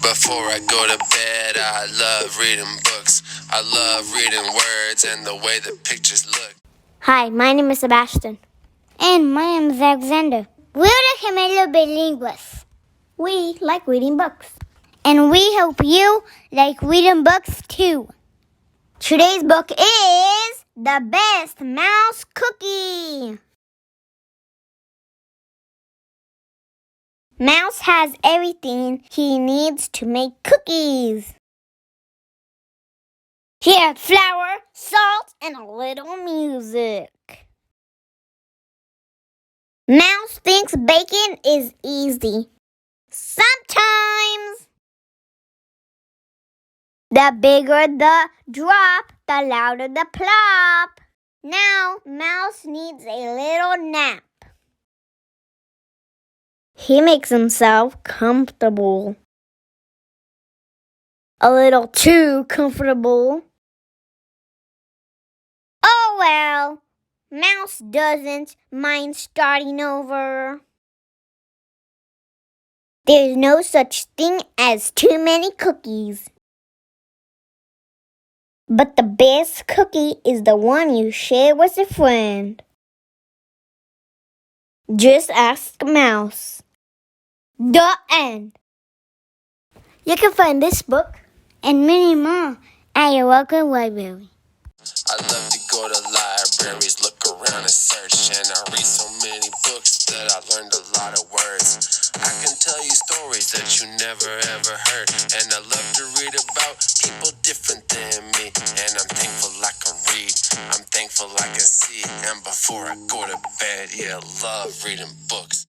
before I go to bed, I love reading books. I love reading words and the way the pictures look. Hi, my name is Sebastian. And my name is Alexander. We're the Gemelos Bilingües. We like reading books. And we hope you like reading books too. Today's book is The Best Mouse Cookie. Mouse has everything he needs to make cookies. He has flour, salt, and a little music. Mouse thinks baking is easy. Sometimes. The bigger the drop, the louder the plop. Now, Mouse needs a little nap. He makes himself comfortable. A little too comfortable. Oh well, Mouse doesn't mind starting over. There's no such thing as too many cookies. But the best cookie is the one you share with a friend. Just ask Mouse. The end. You can find this book and many more at your local library. I love to go to libraries, look around and search, and I read so many books that I learned a lot of words. I can tell you stories that you never ever heard, and I love to read about people different than me, and I'm thankful I can read, I'm thankful I can see, and before I go to bed, yeah, I love reading books.